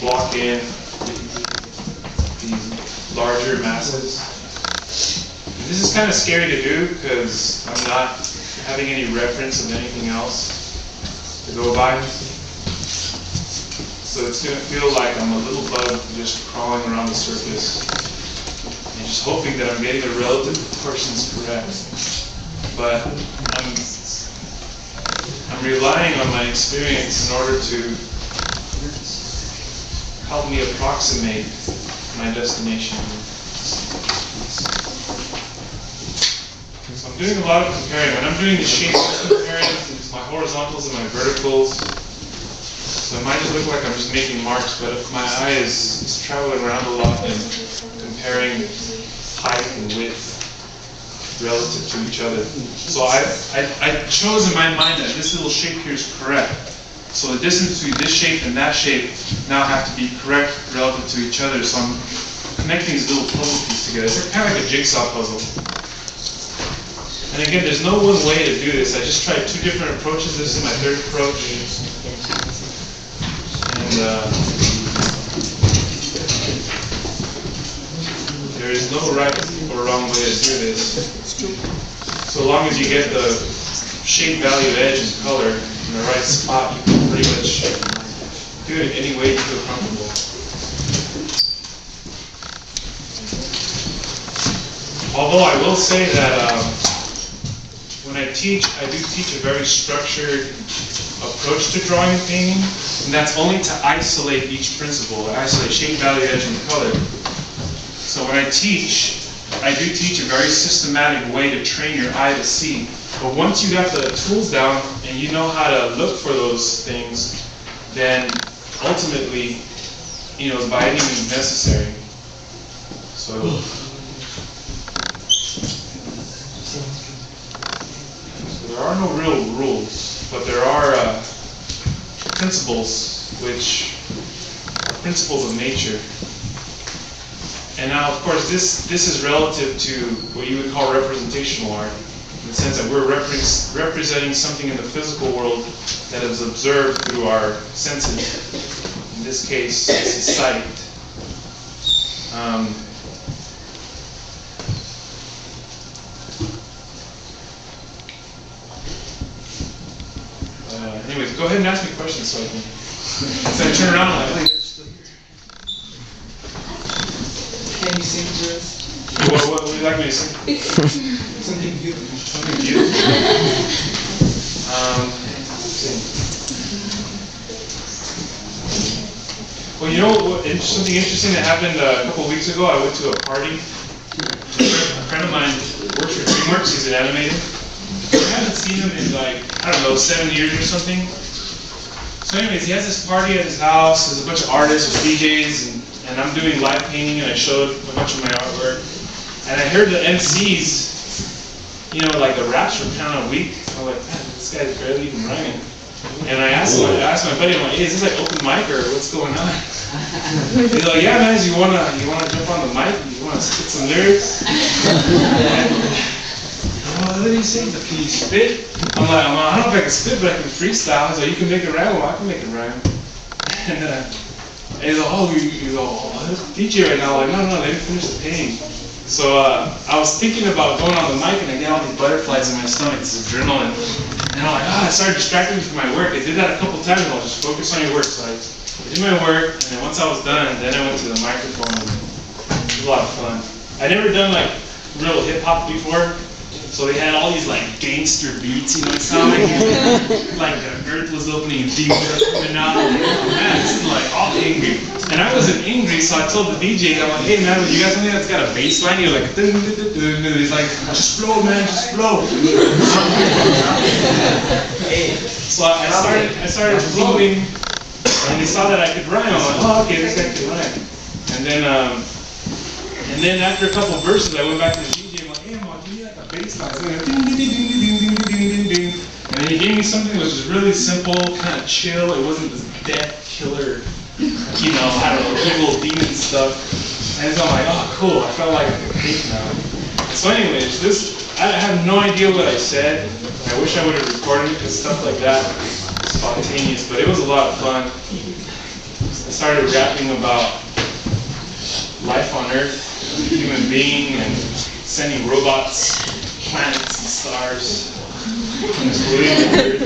block in these larger masses. And this is kind of scary to do because I'm not having any reference of anything else to go by. So it's going to feel like I'm a little bug just crawling around the surface and just hoping that I'm getting the relative proportions correct. But I'm relying on my experience in order to help me approximate my destination. So I'm doing a lot of comparing. When I'm doing the shapes, I'm comparing my horizontals and my verticals. So it might just look like I'm just making marks, but if my eye is traveling around a lot and comparing height and width relative to each other. So I chose in my mind that this little shape here is correct. So the distance between this shape and that shape now have to be correct relative to each other. So I'm connecting these little puzzle pieces together. It's kind of like a jigsaw puzzle. And again, there's no one way to do this. I just tried two different approaches. This is my third approach. And there is no right or wrong way to do this. So long as you get the shape, value, edge, and color in the right spot, you can pretty much do it any way you feel comfortable. Although I will say that when I do teach a very structured approach to drawing and painting, and that's only to isolate each principle, isolate shape, value, edge, and color. So when I do teach a very systematic way to train your eye to see. But once you got the tools down and you know how to look for those things, then ultimately, it's by any means necessary. So there are no real rules, but there are principles which are principles of nature. And now, of course, this is relative to what you would call representational art, in the sense that we're representing something in the physical world that is observed through our senses. In this case, it's sight. Anyways, go ahead and ask me questions so I can. So I turn around and like. Can you sing to us? What would you like me to sing? Something beautiful. Something beautiful. Well, you know something interesting that happened a couple of weeks ago? I went to a party. A friend of mine works for DreamWorks. He's an animator. I haven't seen him in 7 years or something. So anyways, he has this party at his house. There's a bunch of artists, there's DJs, and I'm doing live painting, and I showed a bunch of my artwork. And I heard the MCs, the raps were kind of weak. I was like, man, this guy's barely even rhyming. And I asked my buddy, I'm like, hey, is this like open mic or what's going on? He's like, yeah, man, you wanna jump on the mic? You wanna spit some lyrics? What did he say? Can you spit? I'm like, I don't know if I can spit, but I can freestyle. So you can make it rhyme. Well, I can make it rhyme. And he's like, DJ right now. I'm like, no, let me finish the painting. So I was thinking about going on the mic, and I get all these butterflies in my stomach. This adrenaline. And I'm like, I started distracting me from my work. I did that a couple times. I'll just focus on your work. So I did my work, and then once I was done, then I went to the microphone. And it was a lot of fun. I'd never done real hip hop before. So they had all these gangster beats, it sounded like the earth was opening and things were coming out. I'm like, oh man, this is all angry. And I wasn't angry, so I told the DJ, I'm like, hey man, you got something that's got a bass line? He's like, he's like, just flow, man, just flow. So I started flowing, and they saw that I could rhyme. I'm like, oh okay, this guy can rhyme. And then after a couple of verses, I went back to the DJ. I'm like, hey, man, give me a bass line. And then he gave me something that was just really simple, kind of chill. It wasn't this death killer, evil demon stuff. And so I'm like, oh, cool. I felt like I could paint now. So anyways, I have no idea what I said. I wish I would have recorded it because stuff like that is spontaneous, but it was a lot of fun. started rapping about life on Earth, the human being, and sending robots, planets, and stars. And it's believable.